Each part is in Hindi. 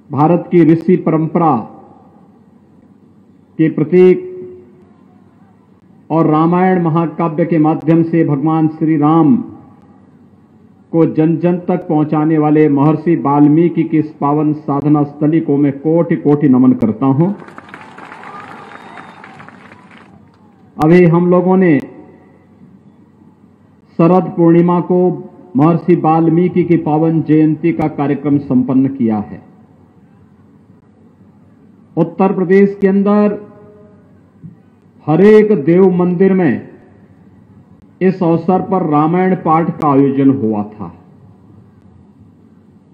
भारत की ऋषि परंपरा के प्रतीक और रामायण महाकाव्य के माध्यम से भगवान श्री राम को जन जन तक पहुंचाने वाले महर्षि वाल्मीकि की इस पावन साधना स्थली को मैं कोटि कोटि नमन करता हूं। अभी हम लोगों ने शरद पूर्णिमा को महर्षि वाल्मीकि की पावन जयंती का कार्यक्रम संपन्न किया है। उत्तर प्रदेश के अंदर हरेक देव मंदिर में इस अवसर पर रामायण पाठ का आयोजन हुआ था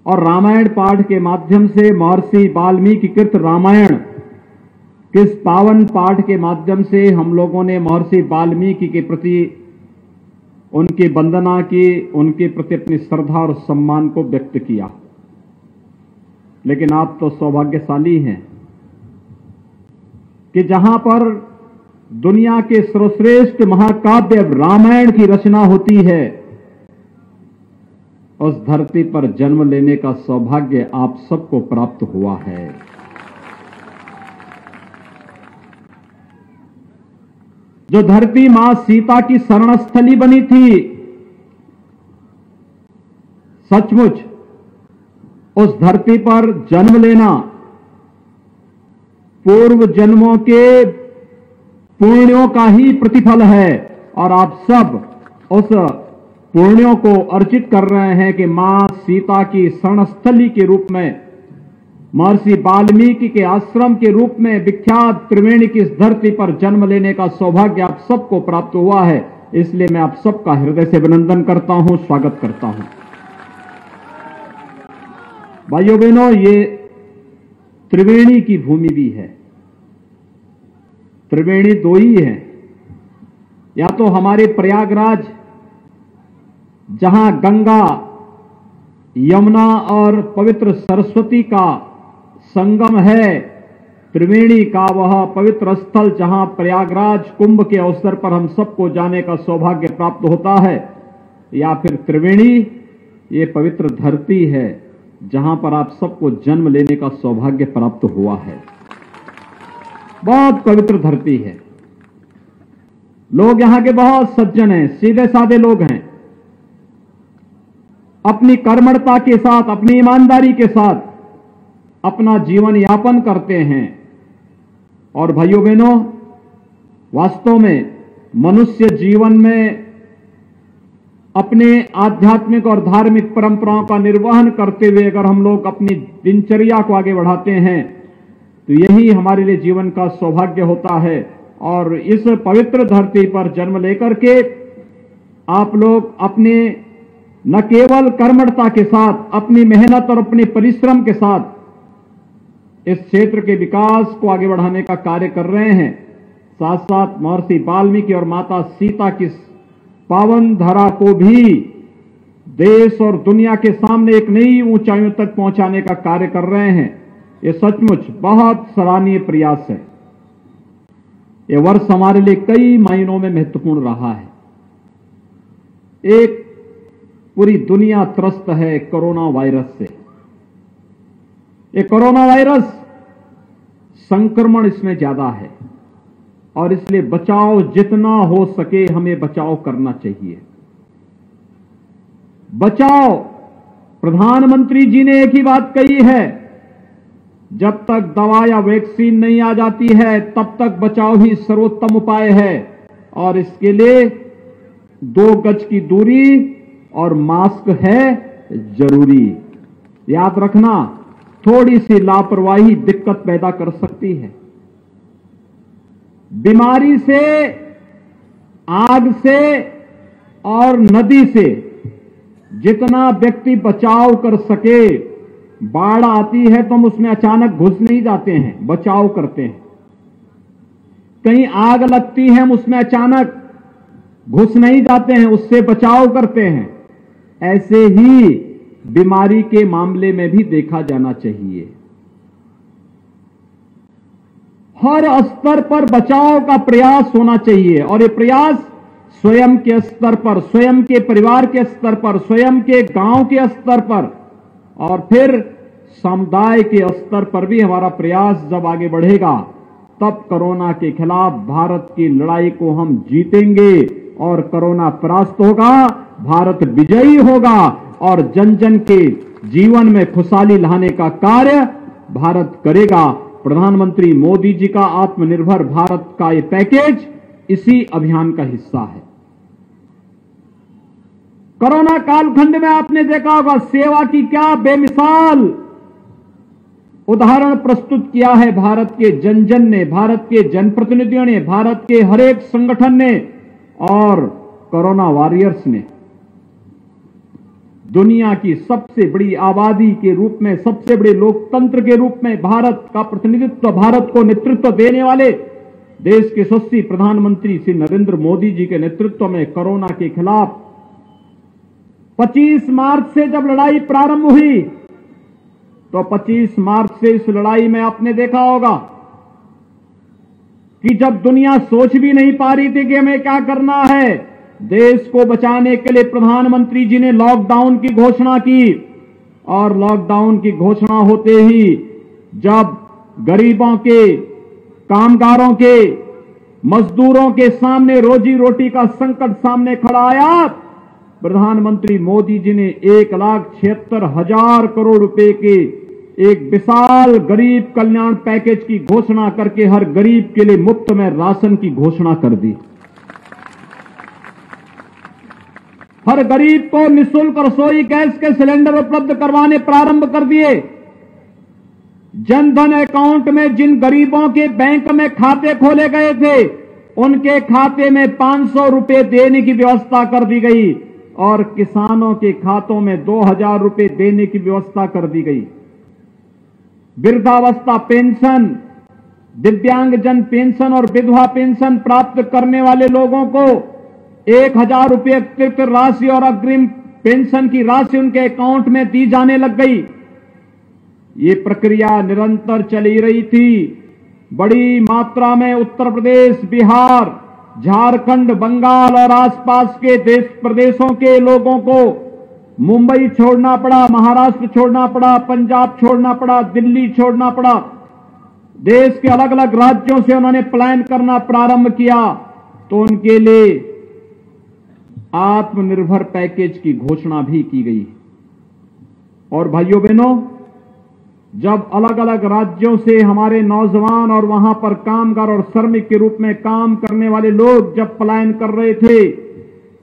और रामायण पाठ के माध्यम से महर्षि वाल्मीकि कृत रामायण किस पावन पाठ के माध्यम से हम लोगों ने महर्षि वाल्मीकि के प्रति उनकी वंदना की, उनके प्रति अपनी श्रद्धा और सम्मान को व्यक्त किया। लेकिन आप तो सौभाग्यशाली हैं कि जहां पर दुनिया के सर्वश्रेष्ठ महाकाव्य रामायण की रचना होती है, उस धरती पर जन्म लेने का सौभाग्य आप सबको प्राप्त हुआ है। जो धरती मां सीता की शरणस्थली बनी थी, सचमुच उस धरती पर जन्म लेना पूर्व जन्मों के पुण्यों का ही प्रतिफल है और आप सब उस पुण्यों को अर्जित कर रहे हैं कि मां सीता की शरणस्थली के रूप में, महर्षि वाल्मीकि के आश्रम के रूप में विख्यात त्रिवेणी की इस धरती पर जन्म लेने का सौभाग्य आप सबको प्राप्त हुआ है। इसलिए मैं आप सबका हृदय से अभिनंदन करता हूं, स्वागत करता हूं। भाइयों बहनों, ये त्रिवेणी की भूमि भी है। त्रिवेणी दो ही है, या तो हमारे प्रयागराज जहां गंगा, यमुना और पवित्र सरस्वती का संगम है, त्रिवेणी का वह पवित्र स्थल जहां प्रयागराज कुंभ के अवसर पर हम सबको जाने का सौभाग्य प्राप्त होता है, या फिर त्रिवेणी ये पवित्र धरती है जहां पर आप सबको जन्म लेने का सौभाग्य प्राप्त हुआ है। बहुत पवित्र धरती है। लोग यहां के बहुत सज्जन हैं, सीधे साधे लोग हैं, अपनी कर्मठता के साथ, अपनी ईमानदारी के साथ अपना जीवन यापन करते हैं। और भाइयों बहनों, वास्तव में मनुष्य जीवन में अपने आध्यात्मिक और धार्मिक परंपराओं का निर्वहन करते हुए अगर हम लोग अपनी दिनचर्या को आगे बढ़ाते हैं तो यही हमारे लिए जीवन का सौभाग्य होता है। और इस पवित्र धरती पर जन्म लेकर के आप लोग अपने न केवल कर्मठता के साथ, अपनी मेहनत और अपने परिश्रम के साथ इस क्षेत्र के विकास को आगे बढ़ाने का कार्य कर रहे हैं। साथ साथ महर्षि वाल्मीकि और माता सीता की पावन धरा को भी देश और दुनिया के सामने एक नई ऊंचाइयों तक पहुंचाने का कार्य कर रहे हैं। ये सचमुच बहुत सराहनीय प्रयास है। ये वर्ष हमारे लिए कई मायनों में महत्वपूर्ण रहा है। एक, पूरी दुनिया त्रस्त है कोरोना वायरस से। ये कोरोना वायरस संक्रमण इसमें ज्यादा है और इसलिए बचाव जितना हो सके हमें बचाव करना चाहिए। बचाव, प्रधानमंत्री जी ने एक ही बात कही है, जब तक दवा या वैक्सीन नहीं आ जाती है तब तक बचाव ही सर्वोत्तम उपाय है। और इसके लिए 2 गज की दूरी और मास्क है जरूरी। याद रखना, थोड़ी सी लापरवाही दिक्कत पैदा कर सकती है। बीमारी से, आग से और नदी से जितना व्यक्ति बचाव कर सके, बाढ़ आती है तो हम उसमें अचानक घुस नहीं जाते हैं, बचाव करते हैं। कहीं आग लगती है, हम उसमें अचानक घुस नहीं जाते हैं, उससे बचाव करते हैं। ऐसे ही बीमारी के मामले में भी देखा जाना चाहिए। हर स्तर पर बचाव का प्रयास होना चाहिए और ये प्रयास स्वयं के स्तर पर, स्वयं के परिवार के स्तर पर, स्वयं के गांव के स्तर पर और फिर समुदाय के स्तर पर भी हमारा प्रयास जब आगे बढ़ेगा, तब कोरोना के खिलाफ भारत की लड़ाई को हम जीतेंगे और कोरोना परास्त होगा, भारत विजयी होगा और जन जन के जीवन में खुशहाली लाने का कार्य भारत करेगा। प्रधानमंत्री मोदी जी का आत्मनिर्भर भारत का ये पैकेज इसी अभियान का हिस्सा है। कोरोना कालखंड में आपने देखा होगा सेवा की क्या बेमिसाल उदाहरण प्रस्तुत किया है भारत के जन जन ने, भारत के जनप्रतिनिधियों ने, भारत के हर एक संगठन ने और कोरोना वॉरियर्स ने। दुनिया की सबसे बड़ी आबादी के रूप में, सबसे बड़े लोकतंत्र के रूप में भारत का प्रतिनिधित्व, भारत को नेतृत्व देने वाले देश के यशस्वी प्रधानमंत्री श्री नरेंद्र मोदी जी के नेतृत्व में कोरोना के खिलाफ 25 मार्च से जब लड़ाई प्रारंभ हुई, तो 25 मार्च से इस लड़ाई में आपने देखा होगा कि जब दुनिया सोच भी नहीं पा रही थी कि हमें क्या करना है, देश को बचाने के लिए प्रधानमंत्री जी ने लॉकडाउन की घोषणा की और लॉकडाउन की घोषणा होते ही जब गरीबों के, कामगारों के, मजदूरों के सामने रोजी रोटी का संकट सामने खड़ा आया, प्रधानमंत्री मोदी जी ने 1,76,000 करोड़ रुपए के एक विशाल गरीब कल्याण पैकेज की घोषणा करके हर गरीब के लिए मुफ्त में राशन की घोषणा कर दी। हर गरीब को निःशुल्क रसोई गैस के सिलेंडर उपलब्ध करवाने प्रारंभ कर दिए। जनधन अकाउंट में जिन गरीबों के बैंक में खाते खोले गए थे, उनके खाते में 500 रुपए देने की व्यवस्था कर दी गई और किसानों के खातों में 2,000 रुपए देने की व्यवस्था कर दी गई। वृद्धावस्था पेंशन, दिव्यांगजन पेंशन और विधवा पेंशन प्राप्त करने वाले लोगों को 1,000 रुपए अतिरिक्त राशि और अग्रिम पेंशन की राशि उनके अकाउंट में दी जाने लग गई। ये प्रक्रिया निरंतर चली रही थी। बड़ी मात्रा में उत्तर प्रदेश, बिहार, झारखंड, बंगाल और आसपास के देश प्रदेशों के लोगों को मुंबई छोड़ना पड़ा, महाराष्ट्र छोड़ना पड़ा, पंजाब छोड़ना पड़ा, दिल्ली छोड़ना पड़ा। देश के अलग अलग राज्यों से उन्होंने पलायन करना प्रारंभ किया, तो उनके लिए आत्मनिर्भर पैकेज की घोषणा भी की गई। और भाइयों बहनों, जब अलग अलग राज्यों से हमारे नौजवान और वहां पर कामगार और श्रमिक के रूप में काम करने वाले लोग जब पलायन कर रहे थे,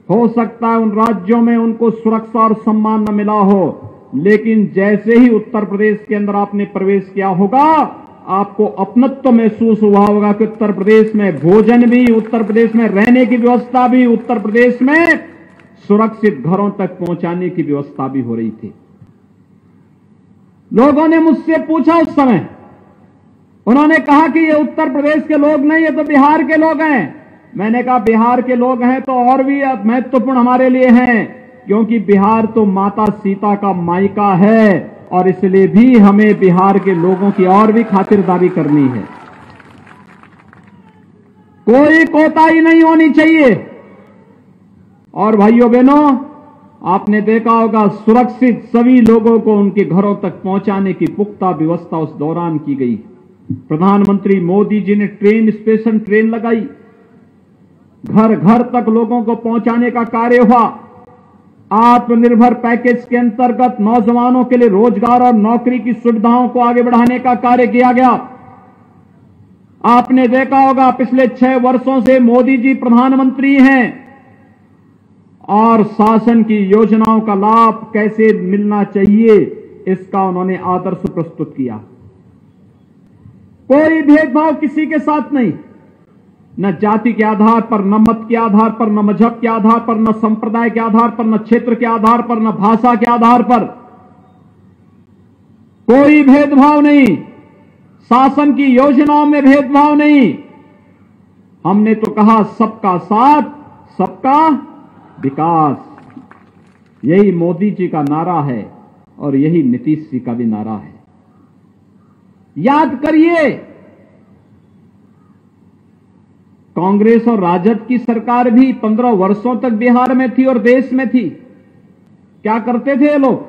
हो सकता है उन राज्यों में उनको सुरक्षा और सम्मान न मिला हो, लेकिन जैसे ही उत्तर प्रदेश के अंदर आपने प्रवेश किया होगा, आपको अपनत्व महसूस हुआ होगा कि उत्तर प्रदेश में भोजन भी, उत्तर प्रदेश में रहने की व्यवस्था भी, उत्तर प्रदेश में सुरक्षित घरों तक पहुंचाने की व्यवस्था भी हो रही थी। लोगों ने मुझसे पूछा उस समय, उन्होंने कहा कि ये उत्तर प्रदेश के लोग नहीं, ये तो बिहार के लोग हैं। मैंने कहा बिहार के लोग हैं तो और भी महत्वपूर्ण हमारे लिए हैं, क्योंकि बिहार तो माता सीता का मायका है और इसलिए भी हमें बिहार के लोगों की और भी खातिरदारी करनी है। कोई कोताही नहीं होनी चाहिए। और भाइयों बहनों, आपने देखा होगा सुरक्षित सभी लोगों को उनके घरों तक पहुंचाने की पुख्ता व्यवस्था उस दौरान की गई। प्रधानमंत्री मोदी जी ने ट्रेन, स्पेशल ट्रेन लगाई, घर घर तक लोगों को पहुंचाने का कार्य हुआ। आत्मनिर्भर पैकेज के अंतर्गत नौजवानों के लिए रोजगार और नौकरी की सुविधाओं को आगे बढ़ाने का कार्य किया गया। आपने देखा होगा पिछले 6 वर्षों से मोदी जी प्रधानमंत्री हैं और शासन की योजनाओं का लाभ कैसे मिलना चाहिए, इसका उन्होंने आदर्श प्रस्तुत किया। कोई भेदभाव किसी के साथ नहीं, न जाति के आधार पर, न मत के आधार पर, न मजहब के आधार पर, न संप्रदाय के आधार पर, न क्षेत्र के आधार पर, न भाषा के आधार पर, कोई भेदभाव नहीं। शासन की योजनाओं में भेदभाव नहीं। हमने तो कहा सबका साथ, सबका विकास। यही मोदी जी का नारा है और यही नीतीश जी का भी नारा है। याद करिए, कांग्रेस और राजद की सरकार भी 15 वर्षों तक बिहार में थी और देश में थी। क्या करते थे ये लोग?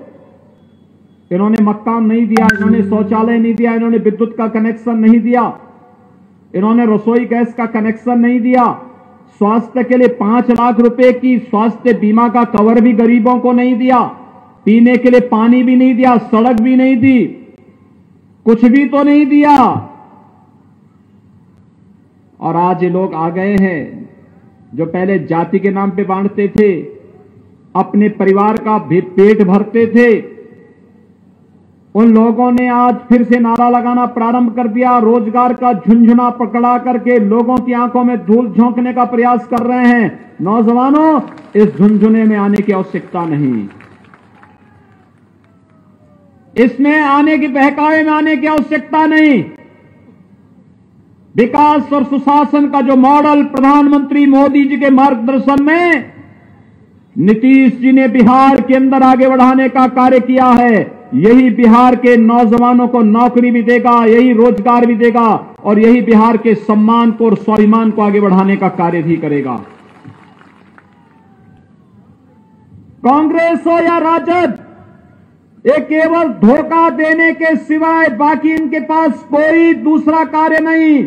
इन्होंने मकान नहीं दिया, इन्होंने शौचालय नहीं दिया, इन्होंने विद्युत का कनेक्शन नहीं दिया, इन्होंने रसोई गैस का कनेक्शन नहीं दिया, स्वास्थ्य के लिए 5 लाख रुपए की स्वास्थ्य बीमा का कवर भी गरीबों को नहीं दिया, पीने के लिए पानी भी नहीं दिया, सड़क भी नहीं दी, कुछ भी तो नहीं दिया। और आज ये लोग आ गए हैं जो पहले जाति के नाम पे बांटते थे, अपने परिवार का भी पेट भरते थे, उन लोगों ने आज फिर से नारा लगाना प्रारंभ कर दिया, रोजगार का झुंझुना पकड़ा करके लोगों की आंखों में धूल झोंकने का प्रयास कर रहे हैं। नौजवानों, इस झुंझुने में आने की आवश्यकता नहीं, इसमें आने की बहकावे में आने की आवश्यकता नहीं। विकास और सुशासन का जो मॉडल प्रधानमंत्री मोदी जी के मार्गदर्शन में नीतीश जी ने बिहार के अंदर आगे बढ़ाने का कार्य किया है, यही बिहार के नौजवानों को नौकरी भी देगा, यही रोजगार भी देगा और यही बिहार के सम्मान को और स्वाभिमान को आगे बढ़ाने का कार्य भी करेगा। कांग्रेस हो या राजद, ये केवल धोखा देने के सिवाय बाकी इनके पास कोई दूसरा कार्य नहीं।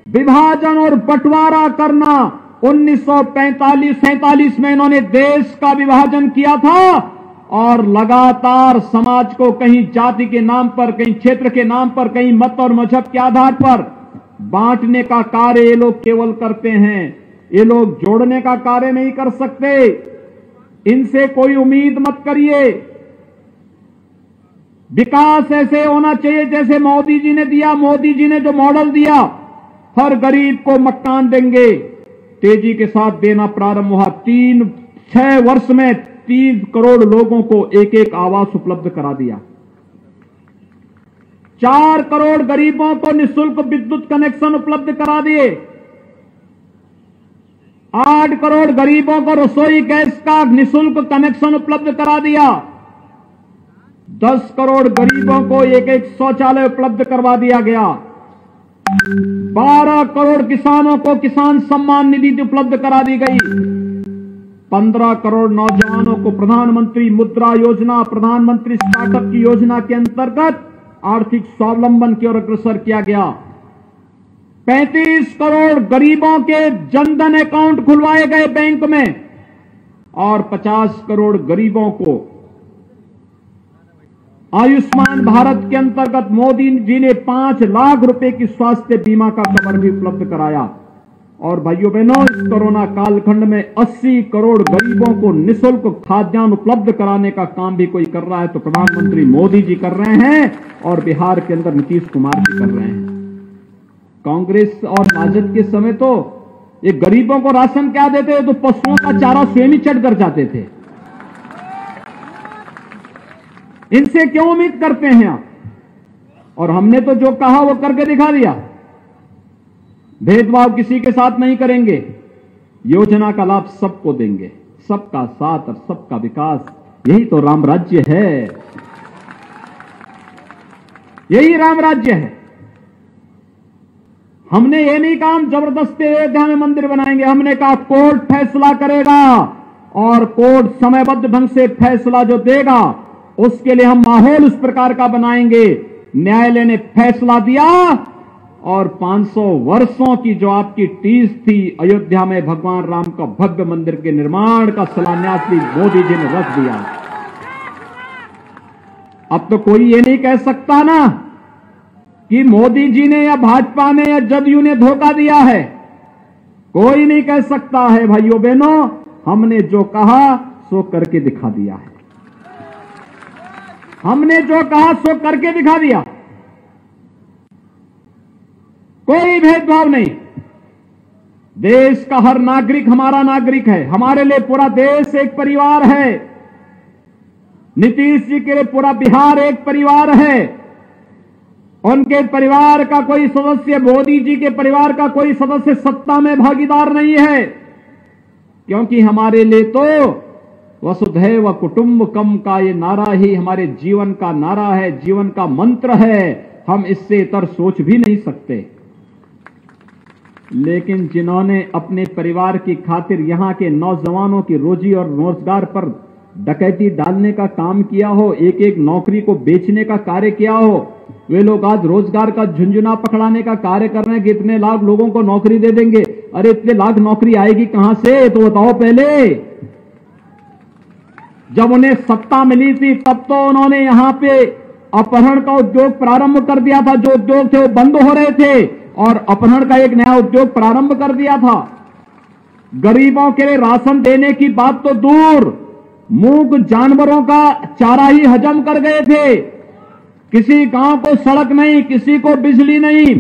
विभाजन और बंटवारा करना, 1945-47 में इन्होंने देश का विभाजन किया था और लगातार समाज को कहीं जाति के नाम पर, कहीं क्षेत्र के नाम पर, कहीं मत और मजहब के आधार पर बांटने का कार्य ये लोग केवल करते हैं। ये लोग जोड़ने का कार्य नहीं कर सकते, इनसे कोई उम्मीद मत करिए। विकास ऐसे होना चाहिए जैसे मोदी जी ने दिया, मोदी जी ने जो मॉडल दिया, हर गरीब को मकान देंगे, तेजी के साथ देना प्रारंभ हुआ। 6 वर्ष में 3 करोड़ लोगों को एक आवास उपलब्ध करा दिया। 4 करोड़ गरीबों को निःशुल्क विद्युत कनेक्शन उपलब्ध करा दिए। 8 करोड़ गरीबों को रसोई गैस का निःशुल्क कनेक्शन उपलब्ध करा दिया। 10 करोड़ गरीबों को एक शौचालय उपलब्ध करवा दिया गया। 12 करोड़ किसानों को किसान सम्मान निधि उपलब्ध करा दी गई। 15 करोड़ नौजवानों को प्रधानमंत्री मुद्रा योजना, प्रधानमंत्री स्टार्टअप की योजना के अंतर्गत आर्थिक स्वावलंबन की ओर अग्रसर किया गया। 35 करोड़ गरीबों के जनधन अकाउंट खुलवाए गए बैंक में और 50 करोड़ गरीबों को आयुष्मान भारत के अंतर्गत मोदी जी ने 5 लाख रुपए की स्वास्थ्य बीमा का कवर भी उपलब्ध कराया। और भाइयों बहनों, इस कोरोना कालखंड में 80 करोड़ गरीबों को निःशुल्क खाद्यान्न उपलब्ध कराने का काम भी कोई कर रहा है तो प्रधानमंत्री मोदी जी कर रहे हैं और बिहार के अंदर नीतीश कुमार जी कर रहे हैं। कांग्रेस और राजद के समय तो ये गरीबों को राशन क्या देते तो पशुओं का चारा स्वयं ही चढ़ कर जाते थे। इनसे क्यों उम्मीद करते हैं आप? और हमने तो जो कहा वो करके दिखा दिया। भेदभाव किसी के साथ नहीं करेंगे, योजना का लाभ सबको देंगे, सबका साथ और सबका विकास, यही तो राम राज्य है, यही राम राज्य है। हमने ये नहीं कहा हम जबरदस्ती अयोध्या में मंदिर बनाएंगे, हमने कहा कोर्ट फैसला करेगा और कोर्ट समयबद्ध ढंग से फैसला जो देगा उसके लिए हम माहौल उस प्रकार का बनाएंगे। न्यायालय ने फैसला दिया और 500 वर्षों की जो आपकी टीस थी अयोध्या में भगवान राम का भव्य मंदिर के निर्माण का शिलान्यास भी मोदी जी ने रख दिया। अब तो कोई ये नहीं कह सकता ना कि मोदी जी ने या भाजपा ने या जदयू ने धोखा दिया है, कोई नहीं कह सकता है। भाइयों बहनों, हमने जो कहा सो करके दिखा दिया है, हमने जो कहा सो करके दिखा दिया। कोई भेदभाव नहीं, देश का हर नागरिक हमारा नागरिक है, हमारे लिए पूरा देश एक परिवार है। नीतीश जी के लिए पूरा बिहार एक परिवार है। उनके परिवार का कोई सदस्य, मोदी जी के परिवार का कोई सदस्य सत्ता में भागीदार नहीं है, क्योंकि हमारे लिए तो वसुधैव कुटुंबकम का ये नारा ही हमारे जीवन का नारा है, जीवन का मंत्र है। हम इससे इतर सोच भी नहीं सकते। लेकिन जिन्होंने अपने परिवार की खातिर यहां के नौजवानों की रोजी और रोजगार पर डकैती डालने का काम किया हो, एक एक नौकरी को बेचने का कार्य किया हो, वे लोग आज रोजगार का झुंझुना पकड़ाने का कार्य कर रहे हैं कि इतने लाख लोगों को नौकरी दे देंगे। अरे इतने लाख नौकरी आएगी कहां से, तो बताओ पहले। जब उन्हें सत्ता मिली थी तब तो उन्होंने यहां पे अपहरण का उद्योग प्रारंभ कर दिया था। जो उद्योग थे वो बंद हो रहे थे और अपहरण का एक नया उद्योग प्रारंभ कर दिया था। गरीबों के लिए राशन देने की बात तो दूर, मूक जानवरों का चारा ही हजम कर गए थे। किसी गांव को सड़क नहीं, किसी को बिजली नहीं,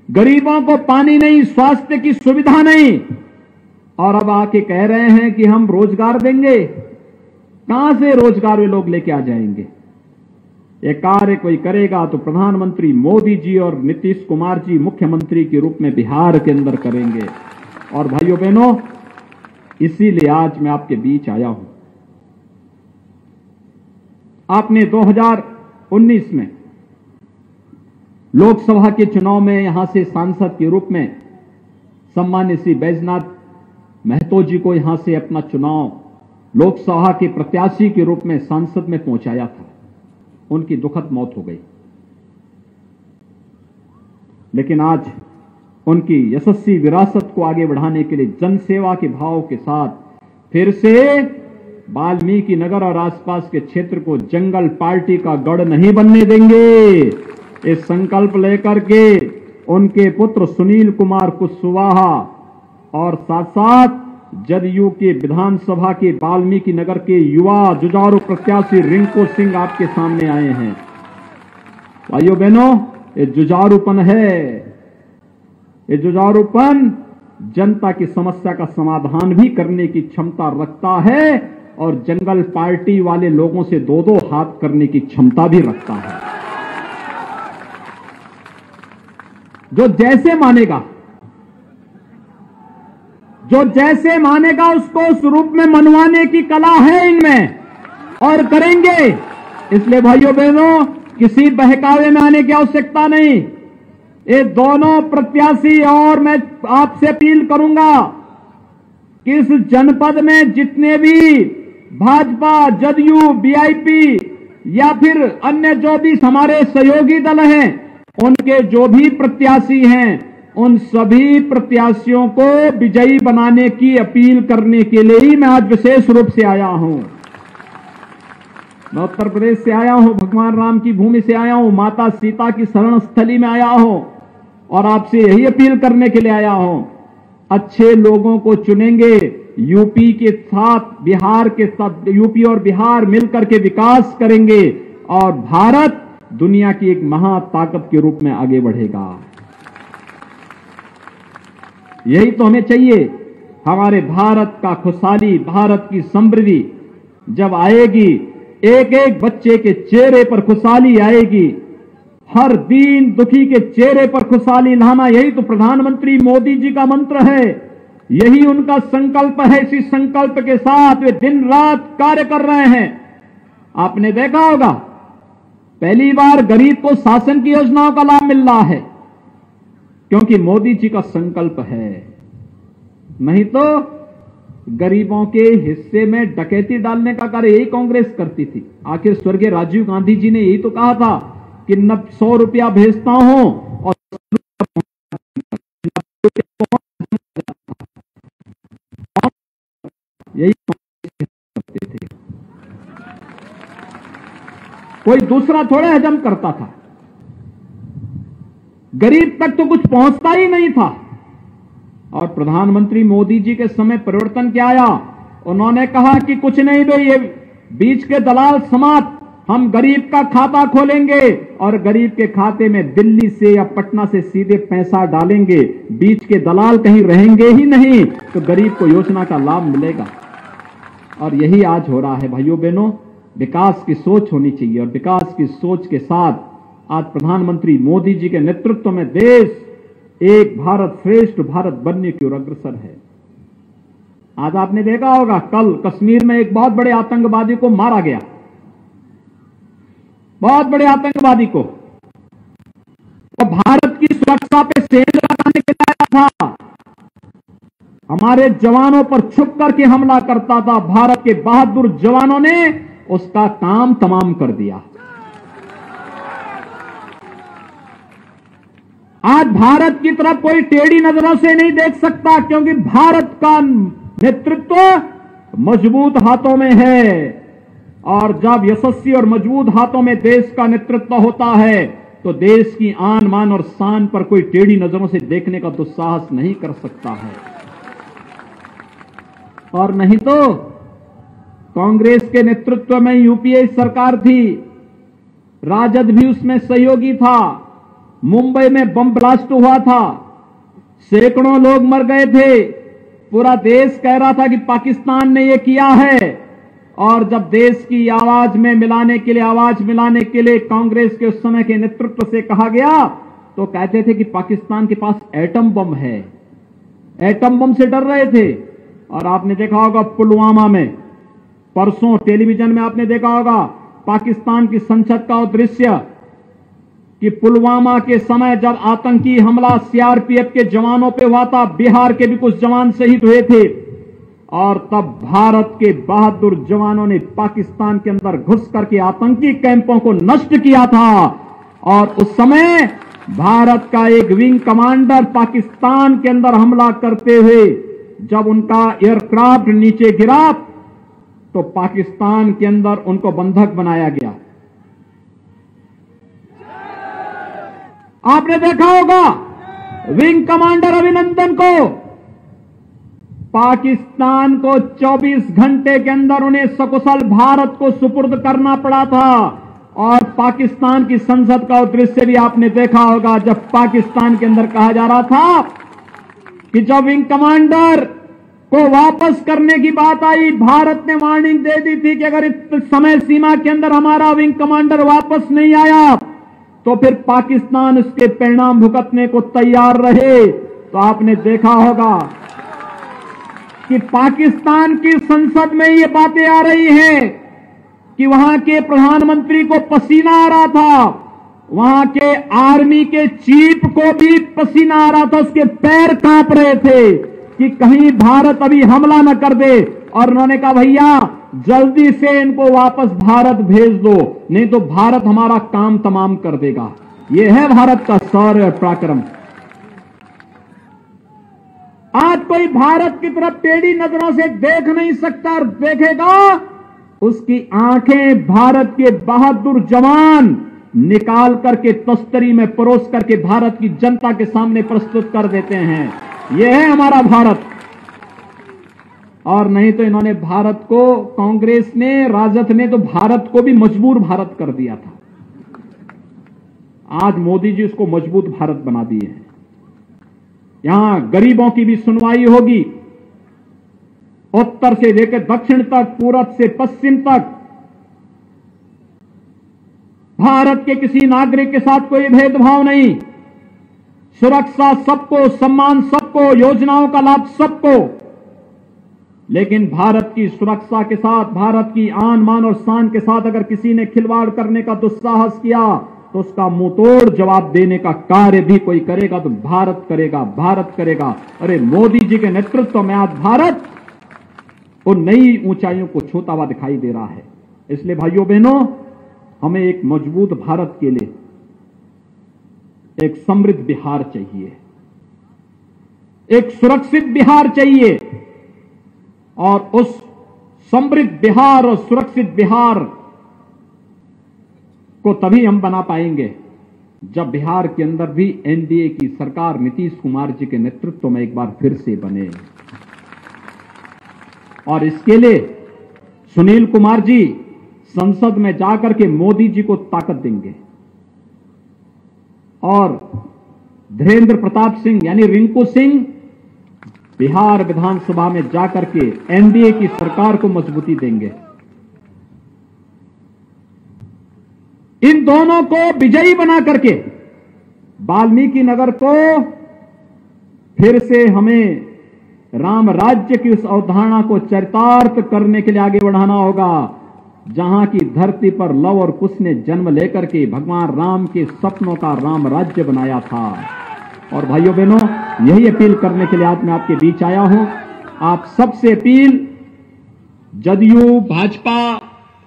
गरीबों को पानी नहीं, स्वास्थ्य की सुविधा नहीं, और अब आके कह रहे हैं कि हम रोजगार देंगे। कहां से रोजगार वे लोग लेके आ जाएंगे? ये कार्य कोई करेगा तो प्रधानमंत्री मोदी जी और नीतीश कुमार जी मुख्यमंत्री के रूप में बिहार के अंदर करेंगे। और भाइयों बहनों, इसीलिए आज मैं आपके बीच आया हूं। आपने 2019 में लोकसभा के चुनाव में यहां से सांसद के रूप में सम्मान्य श्री बैजनाथ महतो जी को यहां से अपना चुनाव लोकसभा के प्रत्याशी के रूप में सांसद में पहुंचाया था। उनकी दुखद मौत हो गई, लेकिन आज उनकी यशस्वी विरासत को आगे बढ़ाने के लिए जनसेवा के भाव के साथ फिर से वाल्मीकि नगर और आसपास के क्षेत्र को जंगल पार्टी का गढ़ नहीं बनने देंगे। इस संकल्प लेकर के उनके पुत्र सुनील कुमार कुशवाहा और साथ साथ जदयू के विधानसभा के वाल्मीकि नगर के युवा जुझारू प्रत्याशी रिंकू सिंह आपके सामने आए हैं। भाइयों बहनों, ये जुझारूपन है, ये जुझारूपन जनता की समस्या का समाधान भी करने की क्षमता रखता है और जंगल पार्टी वाले लोगों से दो दो हाथ करने की क्षमता भी रखता है। जो जैसे मानेगा, जो जैसे मानेगा उसको उस रूप में मनवाने की कला है इनमें, और करेंगे। इसलिए भाइयों बहनों, किसी बहकावे में आने की आवश्यकता नहीं। ये दोनों प्रत्याशी, और मैं आपसे अपील करूंगा कि इस जनपद में जितने भी भाजपा, जदयू, बीआईपी या फिर अन्य जो भी हमारे सहयोगी दल हैं, उनके जो भी प्रत्याशी हैं, उन सभी प्रत्याशियों को विजयी बनाने की अपील करने के लिए ही मैं आज विशेष रूप से आया हूं। मैं उत्तर प्रदेश से आया हूं, भगवान राम की भूमि से आया हूं, माता सीता की शरण स्थली में आया हूं, और आपसे यही अपील करने के लिए आया हूं। अच्छे लोगों को चुनेंगे, यूपी के साथ बिहार के साथ, यूपी और बिहार मिलकर के विकास करेंगे और भारत दुनिया की एक महाताकत के रूप में आगे बढ़ेगा। यही तो हमें चाहिए। हमारे भारत का खुशहाली, भारत की समृद्धि जब आएगी, एक एक बच्चे के चेहरे पर खुशहाली आएगी, हर दीन दुखी के चेहरे पर खुशहाली लाना, यही तो प्रधानमंत्री मोदी जी का मंत्र है, यही उनका संकल्प है। इसी संकल्प के साथ वे दिन रात कार्य कर रहे हैं। आपने देखा होगा, पहली बार गरीब को शासन की योजनाओं का लाभ मिल रहा है, क्योंकि मोदी जी का संकल्प है। नहीं तो गरीबों के हिस्से में डकैती डालने का कार्य यही कांग्रेस करती थी। आखिर स्वर्गीय राजीव गांधी जी ने यही तो कहा था कि 100 रुपया भेजता हूं और यही करते थे, कोई दूसरा थोड़े हजम करता था। गरीब तक तो कुछ पहुंचता ही नहीं था। और प्रधानमंत्री मोदी जी के समय परिवर्तन क्या आया? उन्होंने कहा कि कुछ नहीं भाई, ये बीच के दलाल समाप्त, हम गरीब का खाता खोलेंगे और गरीब के खाते में दिल्ली से या पटना से सीधे पैसा डालेंगे, बीच के दलाल कहीं रहेंगे ही नहीं, तो गरीब को योजना का लाभ मिलेगा। और यही आज हो रहा है। भाइयों बहनों, विकास की सोच होनी चाहिए, और विकास की सोच के साथ आज प्रधानमंत्री मोदी जी के नेतृत्व में देश एक भारत श्रेष्ठ भारत बनने की ओर अग्रसर है। आज आपने देखा होगा, कल कश्मीर में एक बहुत बड़े आतंकवादी को मारा गया, बहुत बड़े आतंकवादी को, और भारत की सुरक्षा पे सेल लगाने के लिए आया था। हमारे जवानों पर छुप करके हमला करता था, भारत के बहादुर जवानों ने उसका काम तमाम कर दिया। आज भारत की तरफ कोई टेढ़ी नजरों से नहीं देख सकता, क्योंकि भारत का नेतृत्व मजबूत हाथों में है। और जब यशस्वी और मजबूत हाथों में देश का नेतृत्व होता है तो देश की आन मान और शान पर कोई टेढ़ी नजरों से देखने का दुस्साहस नहीं कर सकता है। और नहीं तो कांग्रेस के नेतृत्व में यूपीए सरकार थी, राजद भी उसमें सहयोगी था। मुंबई में बम ब्लास्ट हुआ था, सैकड़ों लोग मर गए थे, पूरा देश कह रहा था कि पाकिस्तान ने यह किया है। और जब देश की आवाज मिलाने के लिए कांग्रेस के उस समय के नेतृत्व से कहा गया तो कहते थे कि पाकिस्तान के पास एटम बम है, एटम बम से डर रहे थे। और आपने देखा होगा पुलवामा में, परसों टेलीविजन में आपने देखा होगा पाकिस्तान की संसद का दृश्य कि पुलवामा के समय जब आतंकी हमला सीआरपीएफ के जवानों पे हुआ था, बिहार के भी कुछ जवान शहीद हुए थे, और तब भारत के बहादुर जवानों ने पाकिस्तान के अंदर घुस करके आतंकी कैंपों को नष्ट किया था। और उस समय भारत का एक विंग कमांडर पाकिस्तान के अंदर हमला करते हुए जब उनका एयरक्राफ्ट नीचे गिरा तो पाकिस्तान के अंदर उनको बंधक बनाया गया। आपने देखा होगा विंग कमांडर अभिनंदन को पाकिस्तान को 24 घंटे के अंदर उन्हें सकुशल भारत को सुपुर्द करना पड़ा था। और पाकिस्तान की संसद का दृश्य भी आपने देखा होगा जब पाकिस्तान के अंदर कहा जा रहा था कि जब विंग कमांडर को वापस करने की बात आई, भारत ने वार्निंग दे दी थी कि अगर इस समय सीमा के अंदर हमारा विंग कमांडर वापस नहीं आया तो फिर पाकिस्तान उसके परिणाम भुगतने को तैयार रहे। तो आपने देखा होगा कि पाकिस्तान की संसद में ये बातें आ रही हैं कि वहां के प्रधानमंत्री को पसीना आ रहा था, वहां के आर्मी के चीफ को भी पसीना आ रहा था, उसके पैर कांप रहे थे कि कहीं भारत अभी हमला न कर दे। और उन्होंने कहा भैया जल्दी से इनको वापस भारत भेज दो, नहीं तो भारत हमारा काम तमाम कर देगा। यह है भारत का शौर्य और पराक्रम। आज कोई भारत की तरफ टेढ़ी नजरों से देख नहीं सकता, और देखेगा उसकी आंखें भारत के बहादुर जवान निकाल करके तस्तरी में परोस करके भारत की जनता के सामने प्रस्तुत कर देते हैं। यह है हमारा भारत। और नहीं तो इन्होंने भारत को, कांग्रेस ने, राजद ने तो भारत को भी मजबूर भारत कर दिया था। आज मोदी जी उसको मजबूत भारत बना दिए हैं। यहां गरीबों की भी सुनवाई होगी, उत्तर से लेकर दक्षिण तक, पूरब से पश्चिम तक। भारत के किसी नागरिक के साथ कोई भेदभाव नहीं, सुरक्षा सबको, सम्मान सबको, योजनाओं का लाभ सबको। लेकिन भारत की सुरक्षा के साथ, भारत की आन मान और शान के साथ अगर किसी ने खिलवाड़ करने का दुस्साहस किया तो उसका मुंहतोड़ जवाब देने का कार्य भी कोई करेगा तो भारत करेगा, भारत करेगा। अरे मोदी जी के नेतृत्व में आज भारत उन नई ऊंचाइयों को छूता हुआ दिखाई दे रहा है। इसलिए भाइयों बहनों, हमें एक मजबूत भारत के लिए एक समृद्ध बिहार चाहिए, एक सुरक्षित बिहार चाहिए। और उस समृद्ध बिहार और सुरक्षित बिहार को तभी हम बना पाएंगे जब बिहार के अंदर भी एनडीए की सरकार नीतीश कुमार जी के नेतृत्व में एक बार फिर से बने। और इसके लिए सुनील कुमार जी संसद में जाकर के मोदी जी को ताकत देंगे और धीरेन्द्र प्रताप सिंह यानी रिंकू सिंह बिहार विधानसभा में जाकर के एनडीए की सरकार को मजबूती देंगे। इन दोनों को विजयी बना करके वाल्मीकि नगर को फिर से हमें राम राज्य की उस अवधारणा को चरितार्थ करने के लिए आगे बढ़ाना होगा, जहां की धरती पर लव और कुश ने जन्म लेकर के भगवान राम के सपनों का राम राज्य बनाया था। और भाइयों बहनों, यही अपील करने के लिए आज मैं आपके बीच आया हूं। आप सबसे अपील, जदयू, भाजपा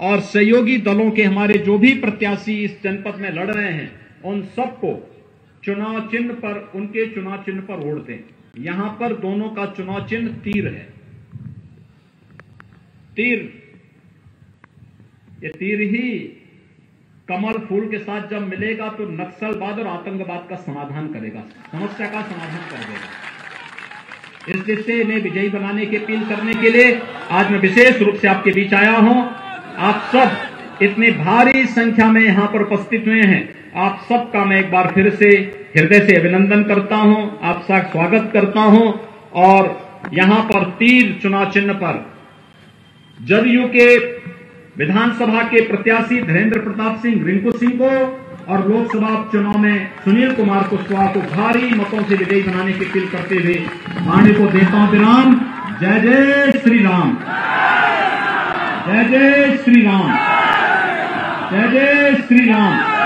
और सहयोगी दलों के हमारे जो भी प्रत्याशी इस जनपद में लड़ रहे हैं, उन सबको चुनाव चिन्ह पर, उनके चुनाव चिन्ह पर वोट दें। यहां पर दोनों का चुनाव चिन्ह तीर है। तीर, ये तीर ही कमल फूल के साथ जब मिलेगा तो नक्सलवाद और आतंकवाद का समाधान करेगा, समस्या का समाधान कर देगा। इस दिशा में विजयी बनाने की अपील करने के लिए आज मैं विशेष रूप से आपके बीच आया हूं। आप सब इतनी भारी संख्या में यहां पर उपस्थित हुए हैं, आप सबका मैं एक बार फिर से हृदय से अभिनंदन करता हूं, आपका स्वागत करता हूं। और यहां पर तीर चुनाव चिन्ह पर जदयू के विधानसभा के प्रत्याशी धीरेन्द्र प्रताप सिंह रिंकू सिंह को और लोकसभा चुनाव में सुनील कुमार कुशवाहा को भारी मतों से विजयी बनाने की अपील करते हुए वाणी को देता हूं विराम। जय जय श्री राम, जय जय श्री राम, जय जय श्री राम।